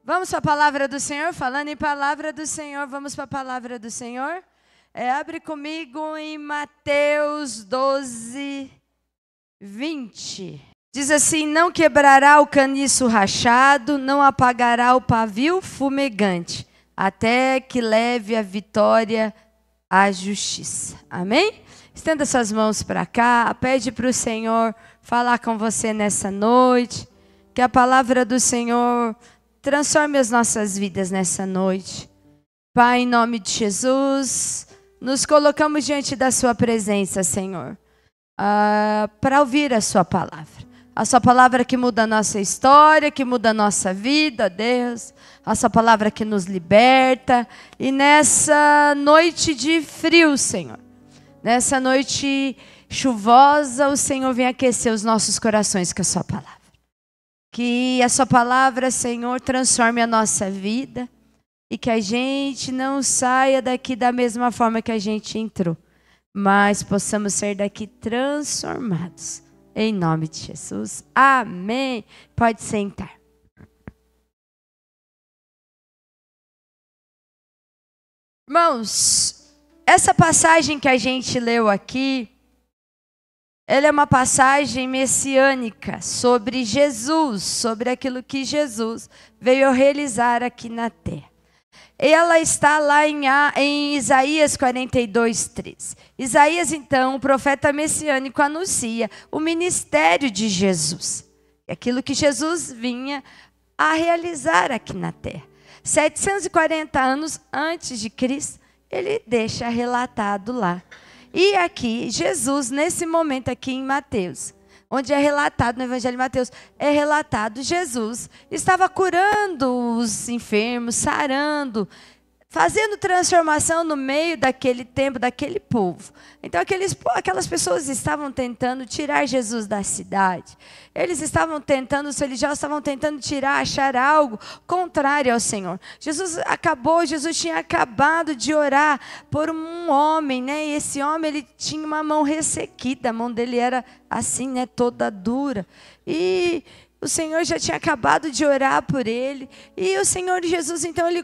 Vamos para a palavra do Senhor? Falando em palavra do Senhor, vamos para a palavra do Senhor? Abre comigo em Mateus 12, 20. Diz assim: não quebrará o caniço rachado, não apagará o pavio fumegante, até que leve a vitória à justiça. Amém? Estenda suas mãos para cá, pede para o Senhor falar com você nessa noite, que a palavra do Senhor transforme as nossas vidas nessa noite. Pai, em nome de Jesus, nos colocamos diante da sua presença, Senhor, para ouvir a sua palavra. A sua palavra que muda a nossa história, que muda a nossa vida, Deus. A sua palavra que nos liberta. E nessa noite de frio, Senhor, nessa noite chuvosa, o Senhor vem aquecer os nossos corações com a sua palavra. Que a sua palavra, Senhor, transforme a nossa vida e que a gente não saia daqui da mesma forma que a gente entrou, mas possamos ser daqui transformados. Em nome de Jesus. Amém. Pode sentar. Irmãos, essa passagem que a gente leu aqui, ela é uma passagem messiânica sobre Jesus, sobre aquilo que Jesus veio realizar aqui na terra. Ela está lá em Isaías 42, 13. Isaías, então, o profeta messiânico, anuncia o ministério de Jesus. Aquilo que Jesus vinha a realizar aqui na terra. 740 anos antes de Cristo, ele deixa relatado lá. E aqui, Jesus, nesse momento aqui em Mateus, onde é relatado no Evangelho de Mateus, é relatado Jesus estava curando os enfermos, sarando, fazendo transformação no meio daquele tempo, daquele povo. Então aquelas pessoas estavam tentando tirar Jesus da cidade. Eles estavam tentando, os religiosos estavam tentando achar algo contrário ao Senhor. Jesus tinha acabado de orar por um homem, né? E esse homem, ele tinha uma mão ressequida, a mão dele era assim, né? Toda dura. E o Senhor já tinha acabado de orar por ele. E o Senhor Jesus, então, ele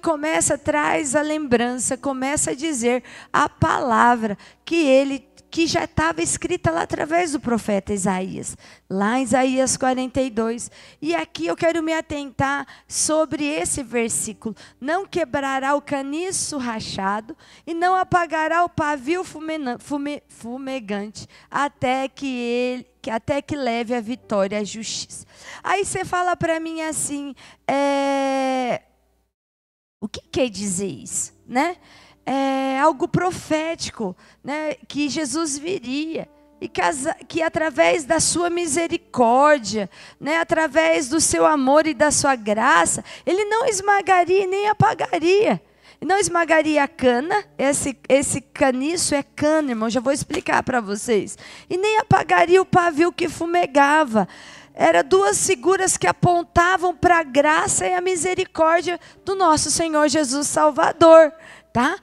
traz a lembrança, começa a dizer a palavra que já estava escrita lá através do profeta Isaías. Lá em Isaías 42. E aqui eu quero me atentar sobre esse versículo. Não quebrará o caniço rachado e não apagará o pavio fumegante, até que leve a vitória à justiça. Aí você fala para mim assim, o que quer dizer isso, né? É algo profético, né? Que Jesus viria e que através da sua misericórdia, né? Através do seu amor e da sua graça, ele não esmagaria nem apagaria. Não esmagaria a cana, esse caniço é cana, irmão, já vou explicar para vocês. E nem apagaria o pavio que fumegava. Eram duas figuras que apontavam para a graça e a misericórdia do nosso Senhor Jesus Salvador. Tá?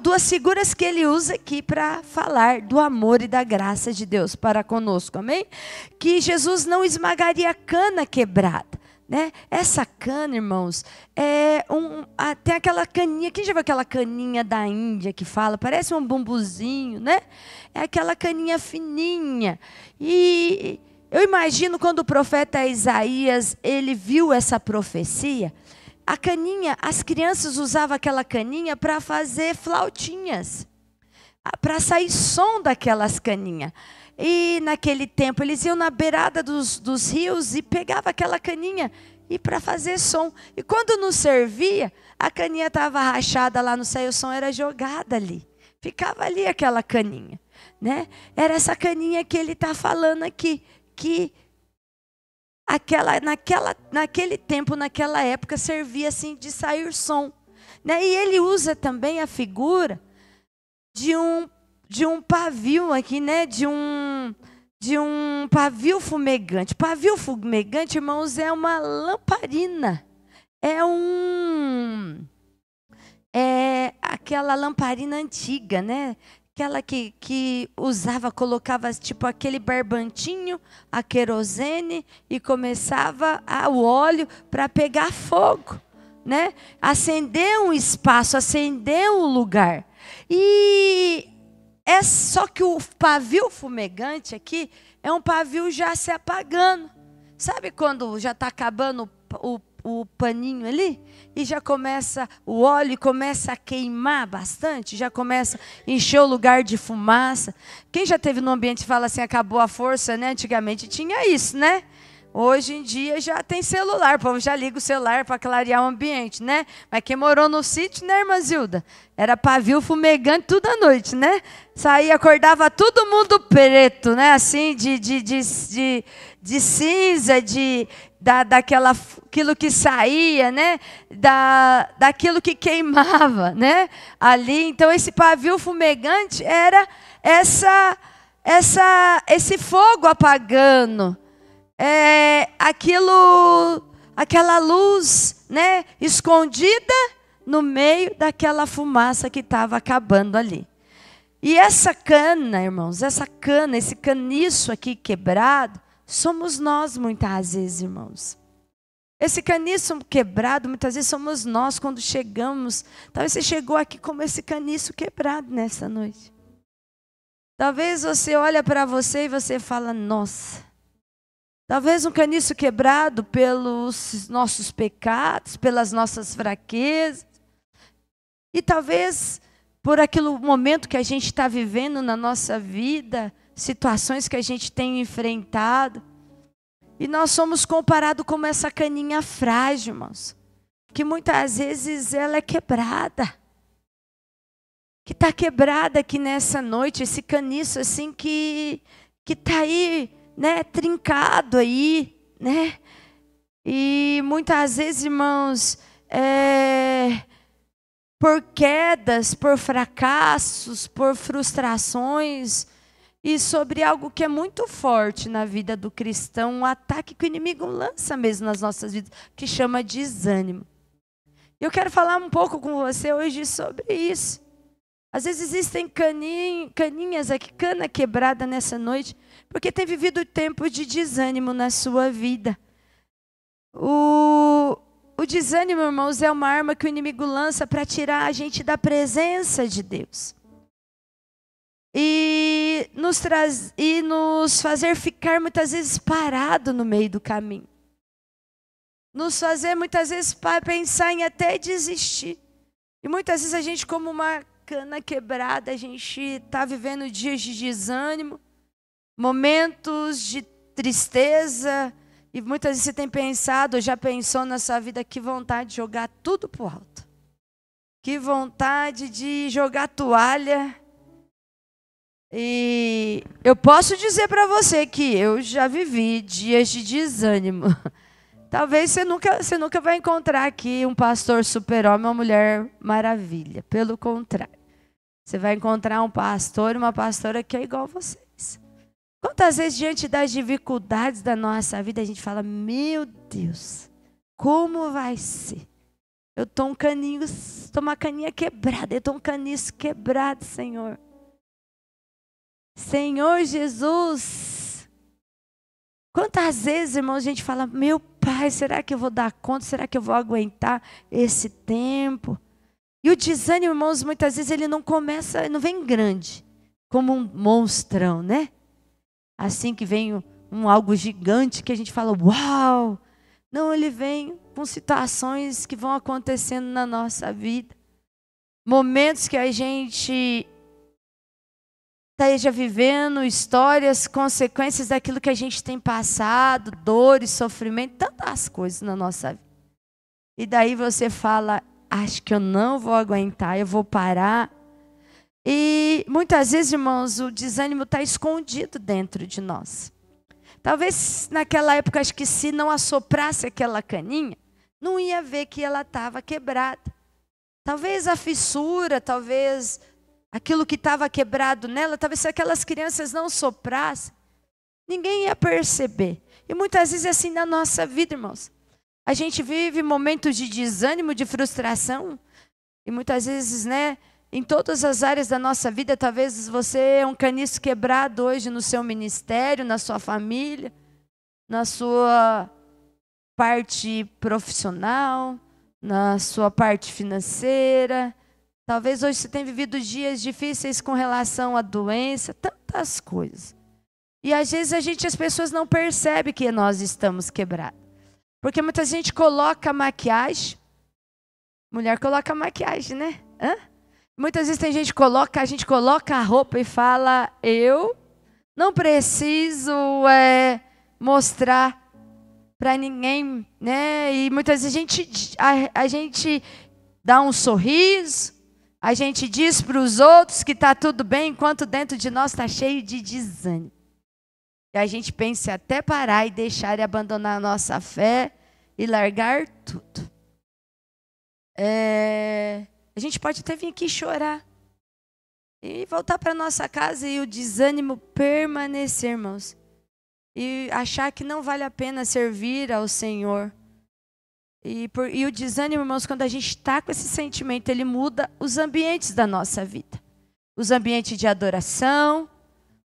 Duas figuras que ele usa aqui para falar do amor e da graça de Deus para conosco, amém? Que Jesus não esmagaria a cana quebrada. Né? Essa cana, irmãos, tem aquela caninha, quem já viu aquela caninha da Índia que fala, parece um bambuzinho, né? É aquela caninha fininha. E eu imagino quando o profeta Isaías, ele viu essa profecia, a caninha, as crianças usavam aquela caninha para fazer flautinhas, para sair som daquelas caninhas. E naquele tempo eles iam na beirada dos rios e pegavam aquela caninha para fazer som. E quando não servia, a caninha estava rachada lá no céu e o som era jogado ali. Ficava ali aquela caninha, né? Era essa caninha que ele está falando aqui, que naquele tempo, naquela época, servia assim de sair som, né? E ele usa também a figura de um pavio aqui, né? De um pavio fumegante. Pavio fumegante, irmãos, é uma lamparina. É aquela lamparina antiga, né? aquela que usava, colocava tipo aquele barbantinho, a querosene e começava o óleo para pegar fogo, né? Acender um espaço, acender um lugar. E é só que o pavio fumegante aqui é um pavio já se apagando. Sabe quando já está acabando o paninho ali? E já começa o óleo, começa a queimar bastante, já começa a encher o lugar de fumaça. Quem já teve num ambiente que fala assim, acabou a força, né? Antigamente tinha isso, né? Hoje em dia já tem celular, o povo já liga o celular para clarear o ambiente, né? Mas quem morou no sítio, né, irmã Zilda? Era pavio fumegante tudo à noite, né? Saía, acordava todo mundo preto, né? Assim, de cinza, daquilo que saía, né? Daquilo que queimava, né? Ali, então esse pavio fumegante era esse fogo apagando. Aquela luz, né, escondida no meio daquela fumaça que estava acabando ali. E essa cana, irmãos, esse caniço aqui quebrado, somos nós muitas vezes, irmãos. Esse caniço quebrado, muitas vezes somos nós quando chegamos. Talvez você chegou aqui como esse caniço quebrado nessa noite. Talvez você olha para você e você fala, nossa. Talvez um caniço quebrado pelos nossos pecados, pelas nossas fraquezas. E talvez por aquele momento que a gente está vivendo na nossa vida, situações que a gente tem enfrentado. E nós somos comparados como essa caninha frágil, irmãos. Que muitas vezes ela é quebrada. Que está quebrada aqui nessa noite, esse caniço assim que está aí, né, trincado aí, né? E muitas vezes, irmãos, por quedas, por fracassos, por frustrações, e sobre algo que é muito forte na vida do cristão, um ataque que o inimigo lança mesmo nas nossas vidas, que chama de desânimo. Eu quero falar um pouco com você hoje sobre isso. Às vezes existem caninhas aqui, cana quebrada nessa noite, porque tem vivido tempo de desânimo na sua vida. O desânimo, irmãos, é uma arma que o inimigo lança para tirar a gente da presença de Deus. E nos fazer ficar muitas vezes parado no meio do caminho. Nos fazer muitas vezes pensar em até desistir. E muitas vezes a gente, como uma cana quebrada, a gente está vivendo dias de desânimo, momentos de tristeza, e muitas vezes você tem pensado, ou já pensou na sua vida, que vontade de jogar tudo para o alto. Que vontade de jogar toalha. E eu posso dizer para você que eu já vivi dias de desânimo. Talvez você nunca vai encontrar aqui um pastor super-homem, uma mulher maravilha. Pelo contrário. Você vai encontrar um pastor e uma pastora que é igual a vocês. Quantas vezes, diante das dificuldades da nossa vida, a gente fala, meu Deus, como vai ser? Eu estou uma caninha quebrada, eu estou um caniço quebrado, Senhor. Senhor Jesus. Quantas vezes, irmãos, a gente fala, meu Pai, será que eu vou dar conta? Será que eu vou aguentar esse tempo? E o desânimo, irmãos, muitas vezes ele não vem grande, como um monstrão, né? Assim que vem algo gigante que a gente fala, uau! Não, ele vem com situações que vão acontecendo na nossa vida. Momentos que a gente esteja vivendo, histórias, consequências daquilo que a gente tem passado, dores, sofrimento, tantas coisas na nossa vida. E daí você fala, acho que eu não vou aguentar, eu vou parar. E muitas vezes, irmãos, o desânimo está escondido dentro de nós. Talvez naquela época, acho que se não assoprasse aquela caninha, não ia ver que ela estava quebrada. Talvez a fissura, talvez aquilo que estava quebrado nela, talvez se aquelas crianças não soprassem, ninguém ia perceber. E muitas vezes é assim na nossa vida, irmãos. A gente vive momentos de desânimo, de frustração, e muitas vezes, né, em todas as áreas da nossa vida. Talvez você é um caniço quebrado hoje no seu ministério, na sua família, na sua parte profissional, na sua parte financeira. Talvez hoje você tenha vivido dias difíceis com relação à doença, tantas coisas. E às vezes as pessoas não percebem que nós estamos quebrados. Porque muita gente coloca maquiagem. Mulher coloca maquiagem, né? Muitas vezes tem gente que a gente coloca a roupa e fala, eu não preciso mostrar para ninguém, né? E muitas vezes a gente dá um sorriso, a gente diz para os outros que está tudo bem, enquanto dentro de nós está cheio de desânimo. E a gente pensa até parar e deixar e abandonar a nossa fé e largar tudo. A gente pode até vir aqui chorar e voltar para nossa casa e o desânimo permanecer, irmãos. E achar que não vale a pena servir ao Senhor. E o desânimo, irmãos, quando a gente está com esse sentimento, ele muda os ambientes da nossa vida. Os ambientes de adoração,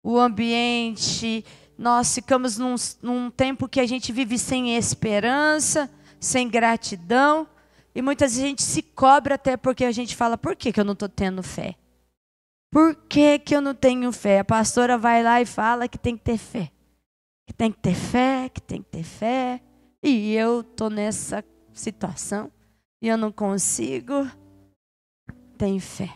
o ambiente... Nós ficamos num tempo que a gente vive sem esperança, sem gratidão. E muitas vezes a gente se cobra até porque a gente fala, por que eu não estou tendo fé? Por que eu não tenho fé? A pastora vai lá e fala que tem que ter fé. Que tem que ter fé, que tem que ter fé. E eu estou nessa situação e eu não consigo. Tem fé.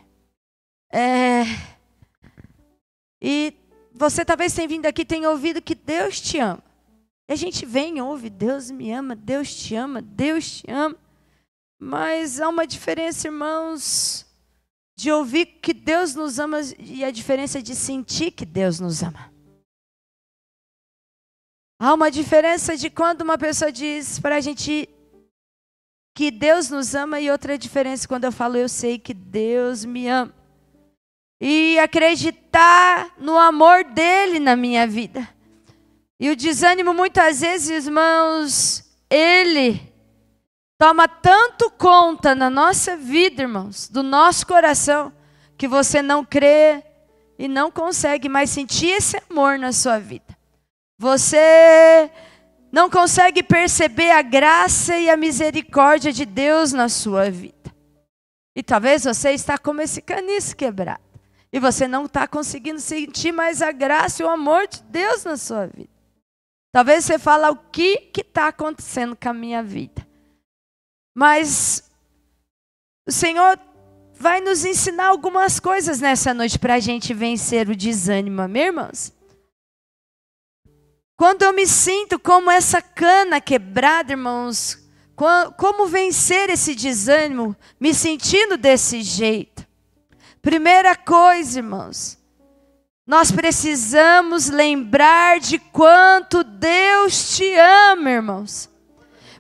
E você talvez tenha vindo aqui e tenha ouvido que Deus te ama. E a gente vem e ouve, Deus me ama, Deus te ama, Deus te ama. Mas há uma diferença, irmãos, de ouvir que Deus nos ama e a diferença de sentir que Deus nos ama. Há uma diferença de quando uma pessoa diz para a gente que Deus nos ama e outra diferença quando eu falo, eu sei que Deus me ama. E acreditar no amor dele na minha vida. E o desânimo muitas vezes, irmãos, ele toma tanto conta na nossa vida, irmãos, do nosso coração, que você não crê e não consegue mais sentir esse amor na sua vida. Você não consegue perceber a graça e a misericórdia de Deus na sua vida. E talvez você está como esse caniço quebrado. E você não está conseguindo sentir mais a graça e o amor de Deus na sua vida. Talvez você fale, o que está acontecendo com a minha vida? Mas o Senhor vai nos ensinar algumas coisas nessa noite para a gente vencer o desânimo, amém, irmãos? Quando eu me sinto como essa cana quebrada, irmãos, como vencer esse desânimo, me sentindo desse jeito? Primeira coisa, irmãos, nós precisamos lembrar de quanto Deus te ama, irmãos.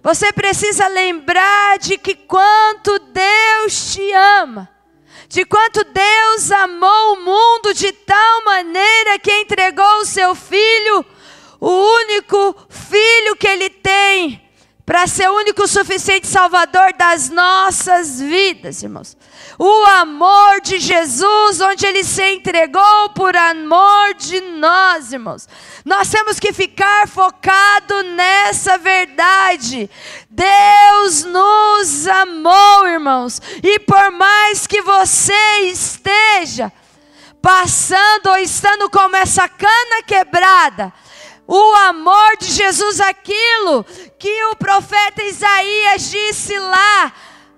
Você precisa lembrar de que quanto Deus te ama. De quanto Deus amou o mundo de tal maneira que entregou o seu Filho, o único Filho que Ele tem, para ser o único suficiente Salvador das nossas vidas, irmãos. O amor de Jesus, onde Ele se entregou por amor de nós, irmãos. Nós temos que ficar focado nessa verdade. Deus nos amou, irmãos. E por mais que você esteja passando ou estando como essa cana quebrada, o amor de Jesus, aquilo que o profeta Isaías disse lá,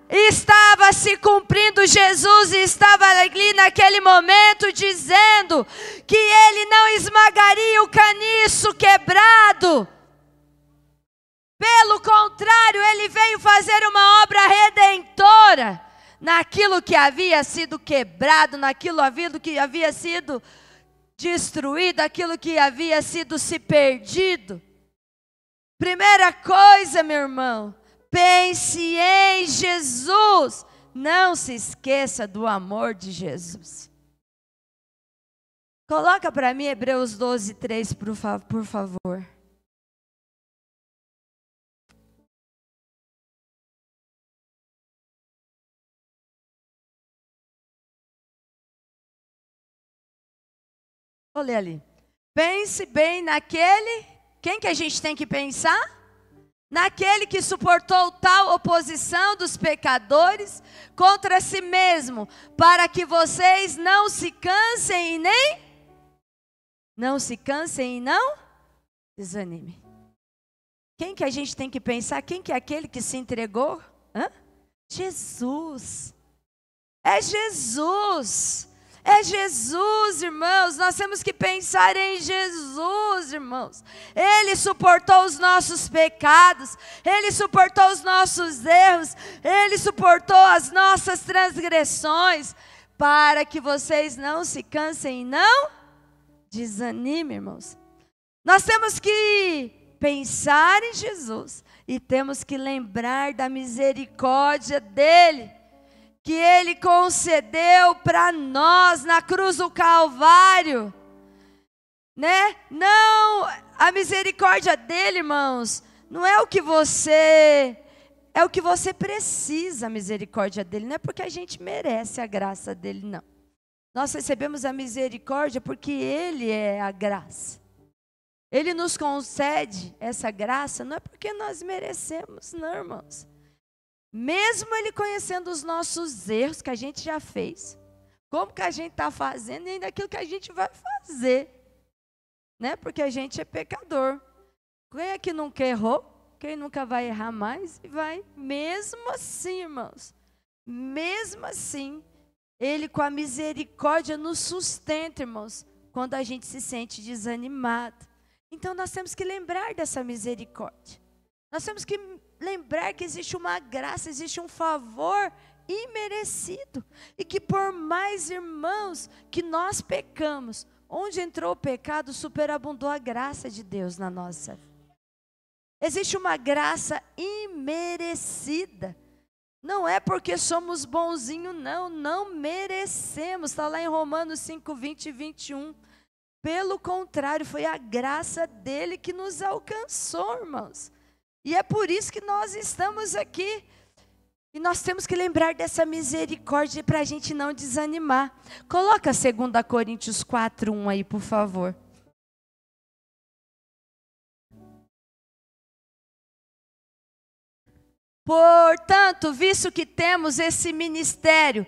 estava se cumprindo. Jesus estava ali naquele momento dizendo que Ele não esmagaria o caniço quebrado. Pelo contrário, Ele veio fazer uma obra redentora naquilo que havia sido quebrado, naquilo que havia sido destruído, aquilo que havia sido se perdido. Primeira coisa, meu irmão, pense em Jesus. Não se esqueça do amor de Jesus. Coloca para mim Hebreus 12:3, por favor. Vou ler ali. Pense bem naquele, quem que a gente tem que pensar? Naquele que suportou tal oposição dos pecadores contra si mesmo, para que vocês não se cansem e não desanimem. Quem que a gente tem que pensar? Quem que é aquele que se entregou? Jesus. É Jesus. É Jesus, irmãos. Nós temos que pensar em Jesus, irmãos. Ele suportou os nossos pecados. Ele suportou os nossos erros. Ele suportou as nossas transgressões. Para que vocês não se cansem e não desanimem, irmãos. Nós temos que pensar em Jesus. E temos que lembrar da misericórdia dele, que ele concedeu para nós na cruz do Calvário, né? Não, a misericórdia dele, irmãos, não é o que você, é o que você precisa, a misericórdia dele, não é porque a gente merece a graça dele, não. Nós recebemos a misericórdia porque ele é a graça. Ele nos concede essa graça, não é porque nós merecemos, não, irmãos. Mesmo ele conhecendo os nossos erros que a gente já fez, como que a gente está fazendo e ainda aquilo que a gente vai fazer, né? Porque a gente é pecador. Quem é que nunca errou? Quem nunca vai errar mais? E vai, mesmo assim, irmãos, mesmo assim, ele com a misericórdia nos sustenta, irmãos, quando a gente se sente desanimado. Então nós temos que lembrar dessa misericórdia. Nós temos que lembrar que existe uma graça, existe um favor imerecido. E que por mais, irmãos, que nós pecamos, onde entrou o pecado, superabundou a graça de Deus na nossa vida. Existe uma graça imerecida. Não é porque somos bonzinhos, não merecemos. Está lá em Romanos 5, 20 e 21. Pelo contrário, foi a graça dele que nos alcançou, irmãos. E é por isso que nós estamos aqui. E nós temos que lembrar dessa misericórdia para a gente não desanimar. Coloca 2 Coríntios 4, 1 aí, por favor. Portanto, visto que temos esse ministério,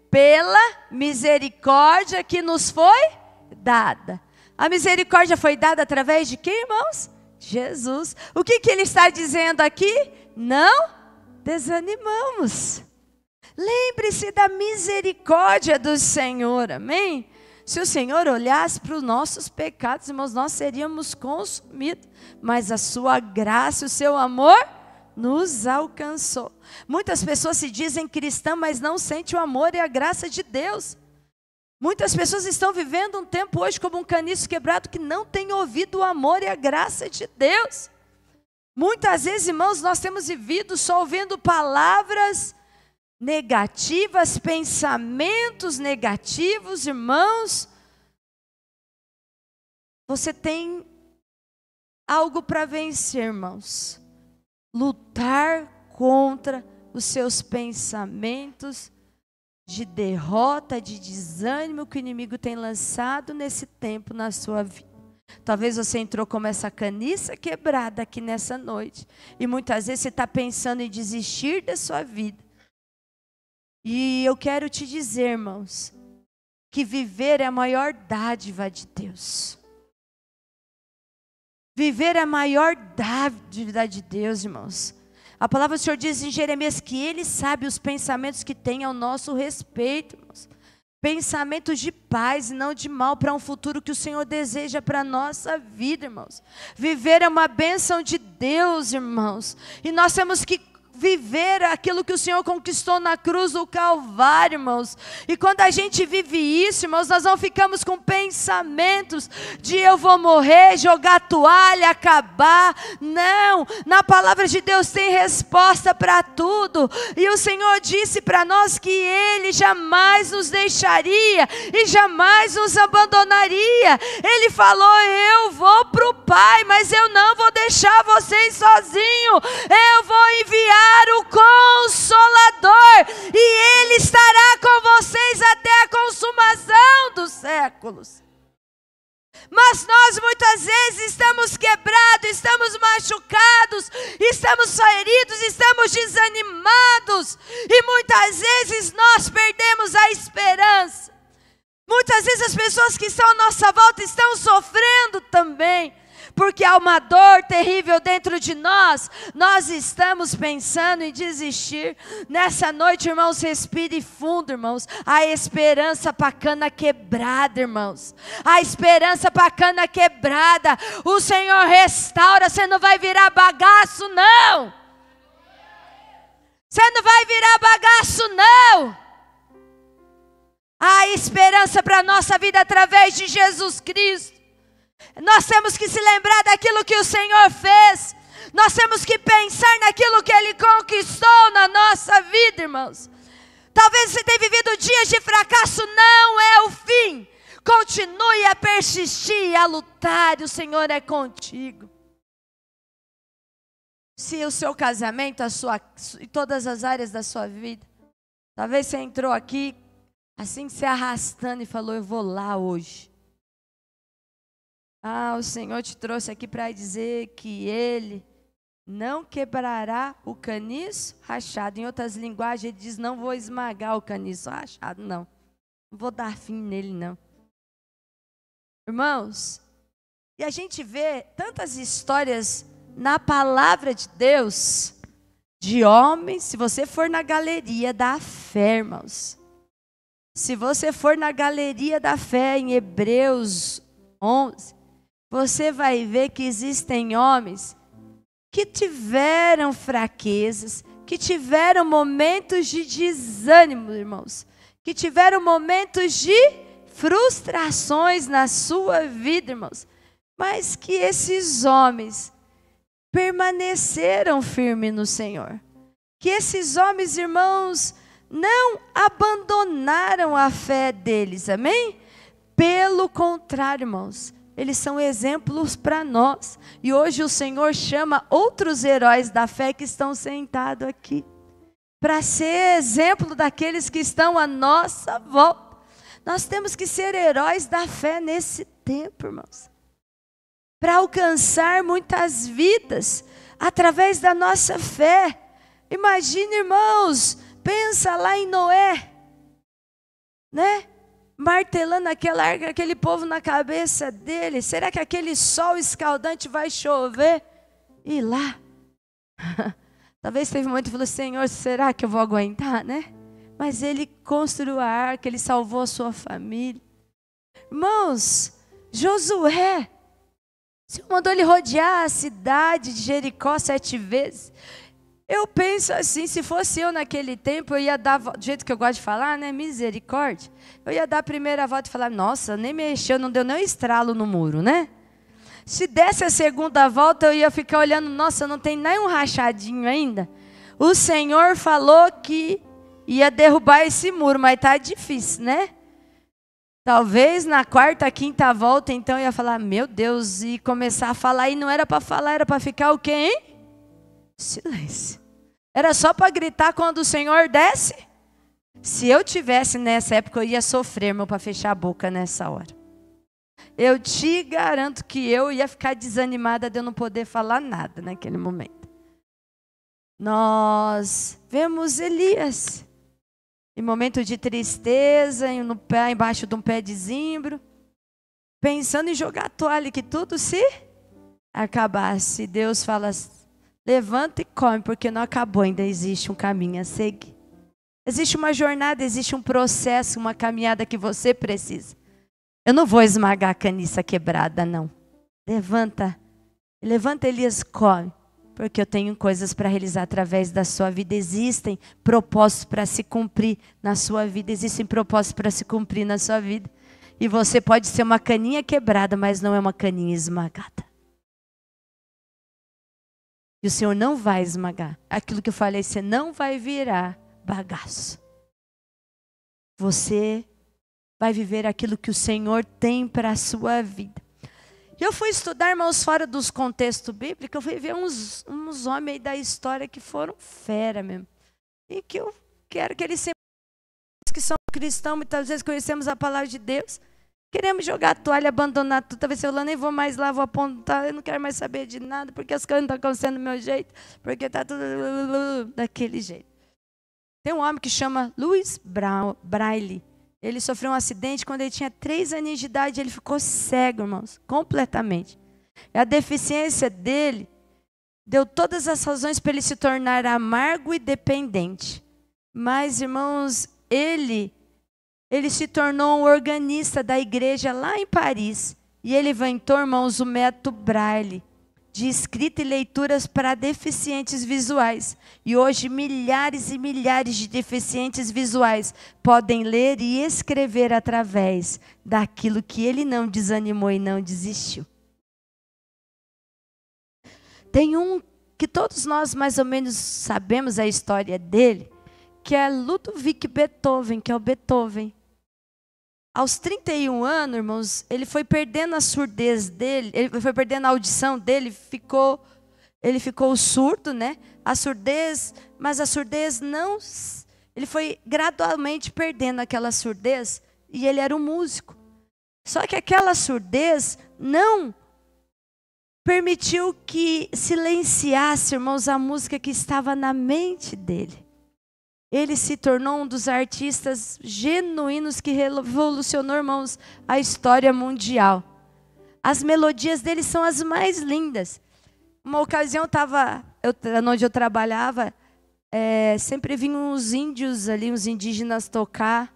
pela misericórdia que nos foi dada. A misericórdia foi dada através de quem, irmãos? Jesus. O que ele está dizendo aqui? Não desanimamos. Lembre-se da misericórdia do Senhor, amém? Se o Senhor olhasse para os nossos pecados, irmãos, nós seríamos consumidos. Mas a sua graça, o seu amor nos alcançou. Muitas pessoas se dizem cristãs, mas não sentem o amor e a graça de Deus. Muitas pessoas estão vivendo um tempo hoje como um caniço quebrado que não tem ouvido o amor e a graça de Deus. Muitas vezes, irmãos, nós temos vivido só ouvindo palavras negativas, pensamentos negativos, irmãos. Você tem algo para vencer, irmãos. Lutar contra os seus pensamentos de derrota, de desânimo que o inimigo tem lançado nesse tempo na sua vida. Talvez você entrou como essa caniça quebrada aqui nessa noite. E muitas vezes você está pensando em desistir da sua vida. E eu quero te dizer, irmãos, que viver é a maior dádiva de Deus. Viver é a maior dádiva de Deus, irmãos. A palavra do Senhor diz em Jeremias que Ele sabe os pensamentos que tem ao nosso respeito, irmãos. Pensamentos de paz e não de mal, para um futuro que o Senhor deseja para a nossa vida, irmãos. Viver é uma bênção de Deus, irmãos. E nós temos que viver aquilo que o Senhor conquistou na cruz do Calvário, irmãos. E quando a gente vive isso, irmãos, nós não ficamos com pensamentos de eu vou morrer, jogar toalha, acabar. Não, na palavra de Deus tem resposta para tudo. E o Senhor disse para nós que Ele jamais nos deixaria e jamais nos abandonaria. Ele falou, eu vou para o Pai, mas eu não vou deixar vocês sozinhos. Eu vou enviar o Consolador, e Ele estará com vocês até a consumação dos séculos. amados. E muitas vezes nós perdemos a esperança. Muitas vezes as pessoas que estão à nossa volta estão sofrendo também. Porque há uma dor terrível dentro de nós. Nós estamos pensando em desistir. Nessa noite, irmãos, respire fundo, irmãos. A esperança para a cana quebrada, irmãos. A esperança para a cana quebrada. O Senhor restaura. Você não vai virar bagaço, não. Você não vai virar bagaço, não. Há esperança para a nossa vida através de Jesus Cristo. Nós temos que se lembrar daquilo que o Senhor fez. Nós temos que pensar naquilo que Ele conquistou na nossa vida, irmãos. Talvez você tenha vivido dias de fracasso, não é o fim. Continue a persistir, a lutar, e o Senhor é contigo. Se o seu casamento, e todas as áreas da sua vida, talvez você entrou aqui assim se arrastando e falou, eu vou lá hoje. O Senhor te trouxe aqui para dizer que Ele não quebrará o caniço rachado. Em outras linguagens, Ele diz, não vou esmagar o caniço rachado, não. Não vou dar fim nele, não. Irmãos, e a gente vê tantas histórias na palavra de Deus, de homens, se você for na galeria da fé, irmãos. Se você for na galeria da fé, em Hebreus 11, você vai ver que existem homens que tiveram fraquezas, que tiveram momentos de desânimo, irmãos, que tiveram momentos de frustrações na sua vida, irmãos, mas que esses homens permaneceram firmes no Senhor. Que esses homens, irmãos, não abandonaram a fé deles, amém? Pelo contrário, irmãos, eles são exemplos para nós. E hoje o Senhor chama outros heróis da fé que estão sentados aqui, para ser exemplo daqueles que estão à nossa volta. Nós temos que ser heróis da fé nesse tempo, irmãos, para alcançar muitas vidas através da nossa fé. Imagine, irmãos, pensa lá em Noé, né? Martelando aquele povo na cabeça dele. Será que aquele sol escaldante vai chover? E lá, talvez teve um momento que falou, Senhor, será que eu vou aguentar, né? Mas ele construiu a arca, ele salvou a sua família. Irmãos, Josué, o Senhor mandou ele rodear a cidade de Jericó 7 vezes. Eu penso assim, se fosse eu naquele tempo, eu ia dar, do jeito que eu gosto de falar, né, misericórdia. Eu ia dar a primeira volta e falar, nossa, nem mexeu, não deu nem um estralo no muro, né? Se desse a segunda volta, eu ia ficar olhando, nossa, não tem nem um rachadinho ainda. O Senhor falou que ia derrubar esse muro, mas tá difícil, né? Talvez na quarta, quinta volta, então eu ia falar, meu Deus, e começar a falar, e não era para falar, era para ficar o quê, hein? Silêncio. Era só para gritar quando o Senhor desce? Se eu tivesse nessa época, eu ia sofrer, irmão, para fechar a boca nessa hora. Eu te garanto que eu ia ficar desanimada de eu não poder falar nada naquele momento. Nós vemos Elias em momento de tristeza, embaixo de um pé de zimbro, pensando em jogar a toalha, que tudo se acabasse. Deus fala, levanta e come, porque não acabou, ainda existe um caminho a seguir. Existe uma jornada, existe um processo, uma caminhada que você precisa. Eu não vou esmagar a caniça quebrada, não. Levanta, Elias, come, porque eu tenho coisas para realizar através da sua vida. Existem propósitos para se cumprir na sua vida, existem propósitos para se cumprir na sua vida. E você pode ser uma caninha quebrada, mas não é uma caninha esmagada. E o Senhor não vai esmagar. Aquilo que eu falei, você não vai virar bagaço. Você vai viver aquilo que o Senhor tem para a sua vida. E eu fui estudar, irmãos, fora dos contextos bíblicos, eu fui ver uns homens aí da história que foram fera mesmo. E que eu quero que eles sempre, que são cristãos, muitas vezes conhecemos a palavra de Deus, queremos jogar a toalha, abandonar tudo. Talvez eu nem vou mais lá, vou apontar, eu não quero mais saber de nada, porque as coisas não estão acontecendo do meu jeito, porque está tudo daquele jeito. Tem um homem que chama Louis Braille. Ele sofreu um acidente quando ele tinha 3 anos de idade. Ele ficou cego, irmãos, completamente. A deficiência dele deu todas as razões para ele se tornar amargo e dependente. Mas, irmãos, ele se tornou um organista da igreja lá em Paris. E ele inventou, irmãos, o método Braille, de escrita e leituras para deficientes visuais. E hoje milhares e milhares de deficientes visuais podem ler e escrever através daquilo que ele não desanimou e não desistiu. Tem um que todos nós mais ou menos sabemos a história dele, que é Ludwig Beethoven, que é o Beethoven. Aos 31 anos, irmãos, ele foi perdendo a surdez dele, ele foi perdendo a audição dele, ele ficou surdo, né? A surdez, mas a surdez não, ele foi gradualmente perdendo aquela surdez, e ele era um músico. Só que aquela surdez não permitiu que silenciasse, irmãos, a música que estava na mente dele. Ele se tornou um dos artistas genuínos que revolucionou, irmãos, a história mundial. As melodias dele são as mais lindas. Uma ocasião onde eu trabalhava, sempre vinham uns índios ali, uns indígenas tocar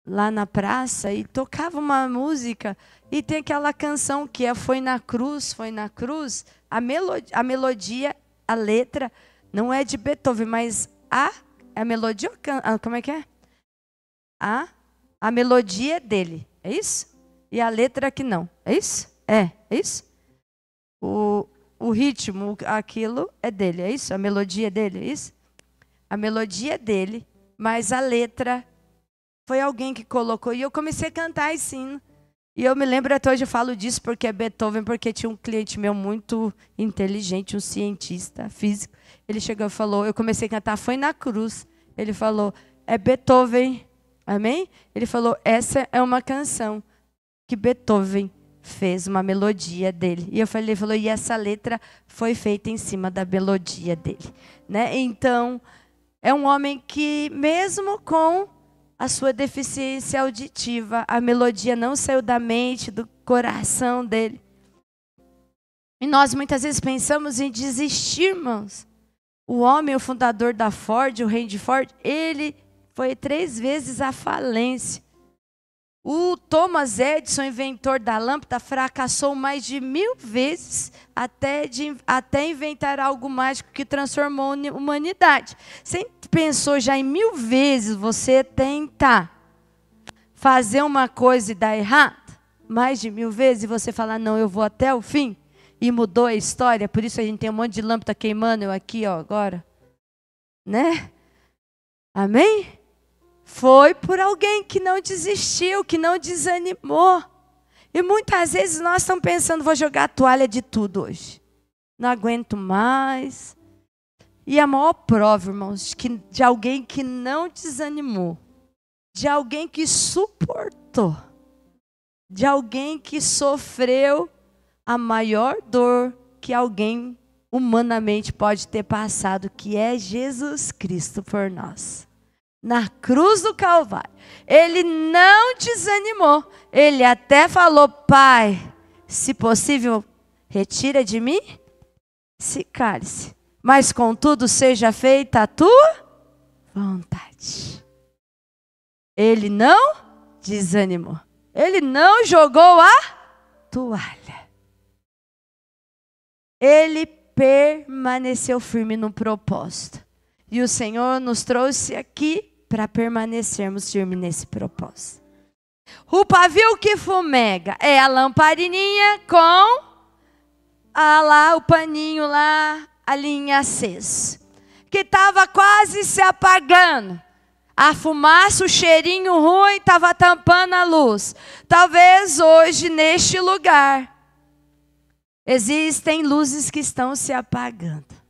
lá na praça e tocava uma música. E tem aquela canção que é Foi na Cruz, Foi na Cruz. A melodia, a letra, não é de Beethoven, mas a melodia, como é que é? A melodia é dele, é isso? E a letra que não, é isso? É isso? O ritmo, aquilo é dele, é isso? A melodia é dele, é isso? A melodia é dele, mas a letra foi alguém que colocou. E eu comecei a cantar esse hino. E eu me lembro até hoje, eu falo disso porque é Beethoven, porque tinha um cliente meu muito inteligente, um cientista físico. Ele chegou e falou, eu comecei a cantar, Foi na Cruz. Ele falou, é Beethoven, amém? Ele falou, essa é uma canção que Beethoven fez, uma melodia dele. E ele falou, e essa letra foi feita em cima da melodia dele, né? Então, é um homem que, mesmo com a sua deficiência auditiva, a melodia não saiu da mente, do coração dele. E nós muitas vezes pensamos em desistir, irmãos. O homem, o fundador da Ford, o Henry Ford, ele foi 3 vezes à falência. O Thomas Edison, inventor da lâmpada, fracassou mais de 1000 vezes até inventar algo mágico que transformou a humanidade. Você pensou já em 1000 vezes você tentar fazer uma coisa e dar errado? Mais de 1000 vezes e você falar, não, eu vou até o fim? E mudou a história, por isso a gente tem um monte de lâmpada queimando, eu aqui, ó, agora. Né? Amém? Foi por alguém que não desistiu, que não desanimou. E muitas vezes nós estamos pensando, vou jogar a toalha de tudo hoje. Não aguento mais. E a maior prova, irmãos, de alguém que não desanimou, de alguém que suportou, de alguém que sofreu a maior dor que alguém humanamente pode ter passado, que é Jesus Cristo por nós. Na cruz do Calvário, ele não desanimou. Ele até falou, Pai, se possível, retira de mim esse cálice. Mas contudo seja feita a tua vontade. Ele não desanimou. Ele não jogou a toalha. Ele permaneceu firme no propósito. E o Senhor nos trouxe aqui para permanecermos firmes nesse propósito. O pavio que fumega é a lamparininha com o paninho lá, a linha acesa, que estava quase se apagando. A fumaça, o cheirinho ruim estava tampando a luz. Talvez hoje, neste lugar, existem luzes que estão se apagando.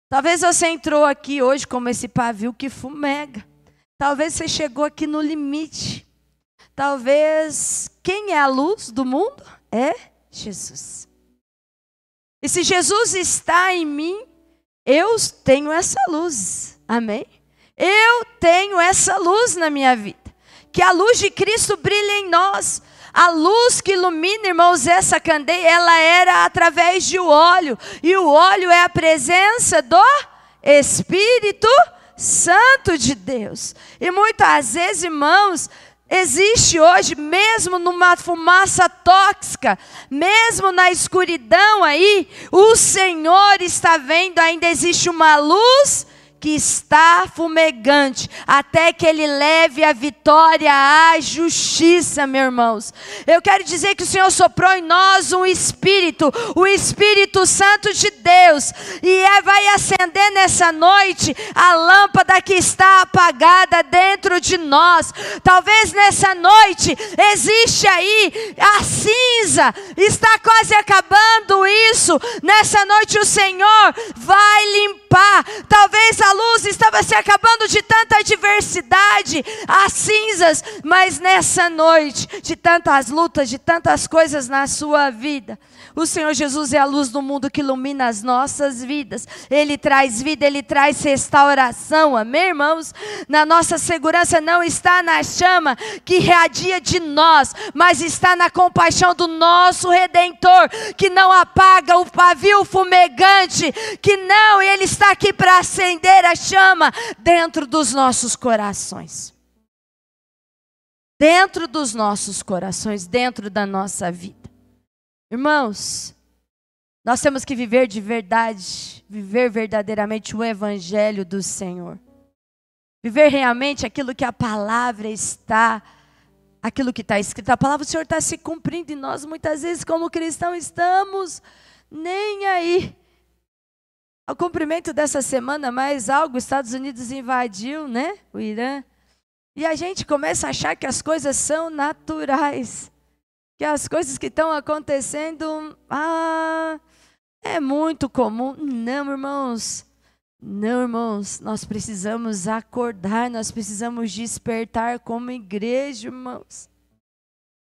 Talvez você entrou aqui hoje como esse pavio que fumega. Talvez você chegou aqui no limite. Talvez quem é a luz do mundo? É Jesus. E se Jesus está em mim, eu tenho essa luz. Amém? Eu tenho essa luz na minha vida. Que a luz de Cristo brilhe em nós. A luz que ilumina, irmãos, essa candeia, ela era através de óleo. E o óleo é a presença do Espírito Santo de Deus. E muitas vezes, irmãos, existe hoje, mesmo numa fumaça tóxica, mesmo na escuridão aí, o Senhor está vendo, ainda existe uma luz que está fumegante, até que Ele leve a vitória à justiça, meus irmãos. Eu quero dizer que o Senhor soprou em nós um Espírito, o Espírito Santo de Deus, e vai acender nessa noite a lâmpada que está apagada dentro de nós. Talvez nessa noite existe aí a cinza, está quase acabando isso. Nessa noite o Senhor vai limpar. Talvez a luz estava se acabando de tanta adversidade, as cinzas, mas nessa noite, de tantas lutas, de tantas coisas na sua vida, o Senhor Jesus é a luz do mundo que ilumina as nossas vidas. Ele traz vida, Ele traz restauração, amém, irmãos? Na nossa segurança não está na chama que irradia de nós, mas está na compaixão do nosso Redentor, que não apaga o pavio fumegante, que não, Ele está aqui para acender a chama dentro dos nossos corações. Dentro dos nossos corações, dentro da nossa vida. Irmãos, nós temos que viver de verdade, viver verdadeiramente o Evangelho do Senhor. Viver realmente aquilo que a palavra está, aquilo que está escrito. A palavra do Senhor está se cumprindo e nós muitas vezes como cristãos estamos nem aí. Ao cumprimento dessa semana, mais algo, os Estados Unidos invadiu, né, o Irã. E a gente começa a achar que as coisas são naturais. Que as coisas que estão acontecendo, é muito comum. Não, irmãos. Não, irmãos. Nós precisamos acordar, nós precisamos despertar como igreja, irmãos.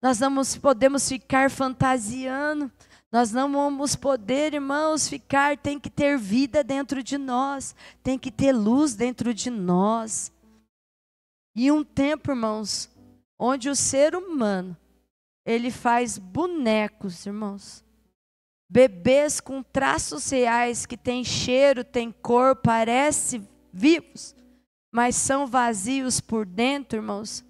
Nós não podemos ficar fantasiando. Nós não vamos poder, irmãos, tem que ter vida dentro de nós. Tem que ter luz dentro de nós. E um tempo, irmãos, onde o ser humano, ele faz bonecos, irmãos. Bebês com traços reais, que tem cheiro, tem cor, parecem vivos, mas são vazios por dentro, irmãos.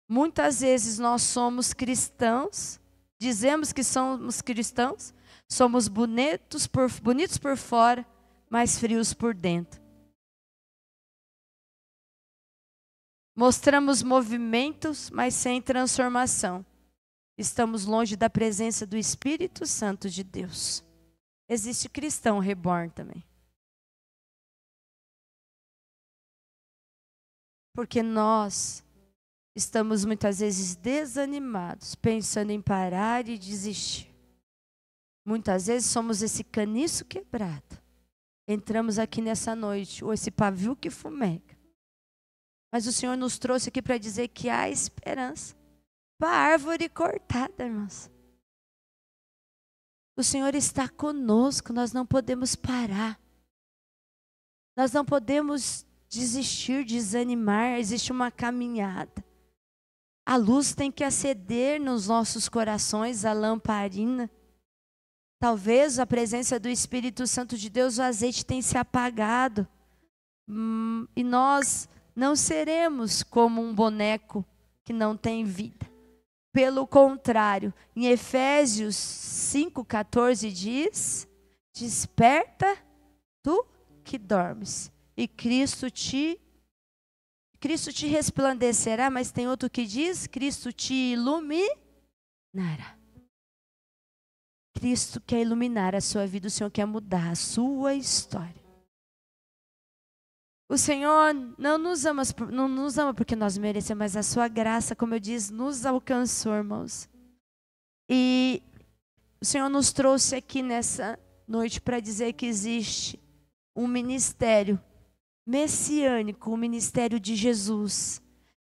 Muitas vezes nós somos cristãos, dizemos que somos cristãos, somos bonitos por fora, mas frios por dentro. Mostramos movimentos, mas sem transformação. Estamos longe da presença do Espírito Santo de Deus. Existe cristão reborn também. Porque nós estamos muitas vezes desanimados, pensando em parar e desistir. Muitas vezes somos esse caniço quebrado. Entramos aqui nessa noite, ou esse pavio que fumega. Mas o Senhor nos trouxe aqui para dizer que há esperança. Para a árvore cortada, irmãos. O Senhor está conosco, nós não podemos parar. Nós não podemos desistir, desanimar, existe uma caminhada. A luz tem que acender nos nossos corações, a lamparina. Talvez a presença do Espírito Santo de Deus, o azeite tem se apagado. E nós não seremos como um boneco que não tem vida. Pelo contrário, em Efésios 5,14 diz: desperta tu que dormes, e Cristo te resplandecerá, mas tem outro que diz: Cristo te iluminará. Cristo quer iluminar a sua vida, o Senhor quer mudar a sua história. O Senhor não nos ama porque nós merecemos, mas a sua graça, como eu disse, nos alcançou, irmãos. E o Senhor nos trouxe aqui nessa noite para dizer que existe um ministério messiânico, o ministério de Jesus,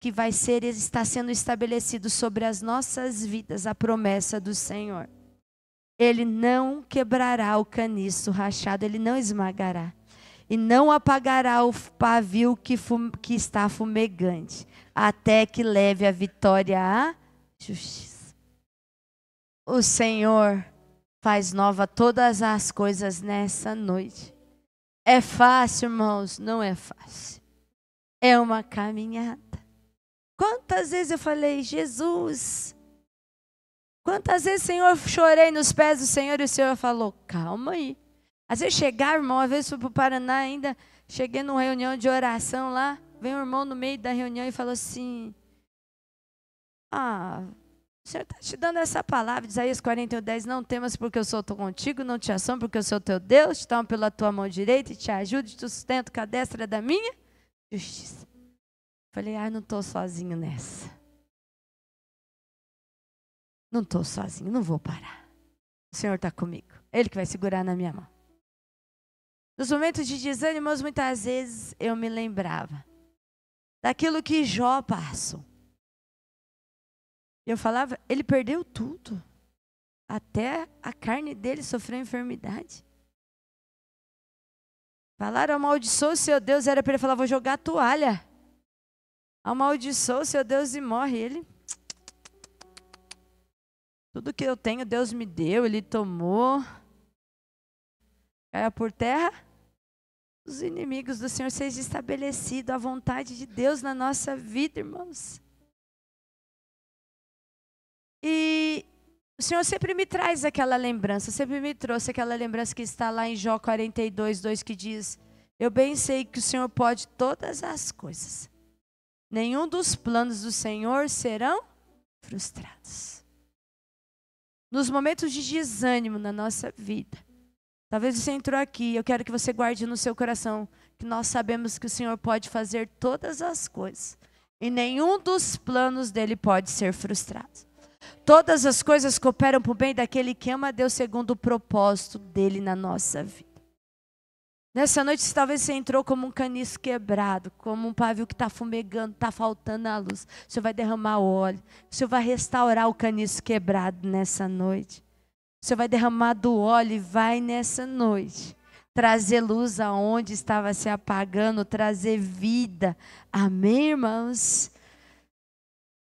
que está sendo estabelecido sobre as nossas vidas, a promessa do Senhor. Ele não quebrará o caniço rachado, Ele não esmagará. e não apagará o pavio que está fumegante, até que leve a vitória à justiça. O Senhor faz nova todas as coisas nessa noite. É fácil, irmãos? Não é fácil. É uma caminhada. Quantas vezes eu falei, Jesus? Quantas vezes, Senhor, chorei nos pés do Senhor e o Senhor falou, calma aí. Às vezes chegava, irmão, às vezes fui para o Paraná ainda, cheguei numa reunião de oração lá, veio um irmão no meio da reunião e falou assim, o Senhor está te dando essa palavra, Isaías 41:10, não temas porque eu sou contigo, não te assombro porque eu sou teu Deus, te tomo pela tua mão direita e te ajudo, te sustento com a destra da minha justiça. Falei, não estou sozinho nessa. Não estou sozinho, não vou parar. O Senhor está comigo, Ele que vai segurar na minha mão. Nos momentos de desânimo, muitas vezes eu me lembrava daquilo que Jó passou. Eu falava, ele perdeu tudo. Até a carne dele sofreu enfermidade. Falaram, amaldiçoa o seu Deus. Era para ele falar, vou jogar a toalha. Amaldiçoa o seu Deus e morre. Ele, tudo que eu tenho, Deus me deu, Ele tomou. Caia por terra. Os inimigos do Senhor sejam estabelecidos. A vontade de Deus na nossa vida, irmãos. E o Senhor sempre me traz aquela lembrança, sempre me trouxe aquela lembrança que está lá em Jó 42:2, que diz, eu bem sei que o Senhor pode todas as coisas. Nenhum dos planos do Senhor serão frustrados. Nos momentos de desânimo na nossa vida, talvez você entrou aqui, eu quero que você guarde no seu coração, que nós sabemos que o Senhor pode fazer todas as coisas, e nenhum dos planos dele pode ser frustrado. Todas as coisas cooperam para o bem daquele que ama a Deus segundo o propósito dele na nossa vida. Nessa noite, talvez você entrou como um caniço quebrado, como um pavio que está fumegando, está faltando a luz. O Senhor vai derramar óleo, o Senhor vai restaurar o caniço quebrado nessa noite. O Senhor vai derramar do óleo e vai nessa noite trazer luz aonde estava se apagando, trazer vida. Amém, irmãos?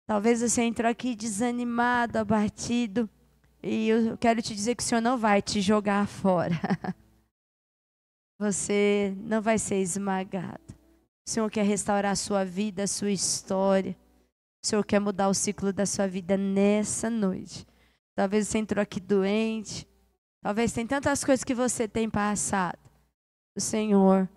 Talvez você entrou aqui desanimado, abatido, e eu quero te dizer que o Senhor não vai te jogar fora. Você não vai ser esmagado. O Senhor quer restaurar a sua vida, a sua história. O Senhor quer mudar o ciclo da sua vida nessa noite. Talvez você entrou aqui doente. Talvez tem tantas coisas que você tem passado. O Senhor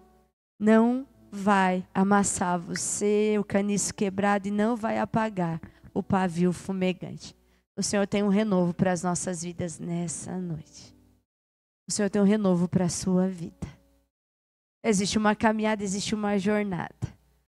não vai amassar você, o caniço quebrado, e não vai apagar o pavio fumegante. O Senhor tem um renovo para as nossas vidas nessa noite. O Senhor tem um renovo para a sua vida. Existe uma caminhada, existe uma jornada.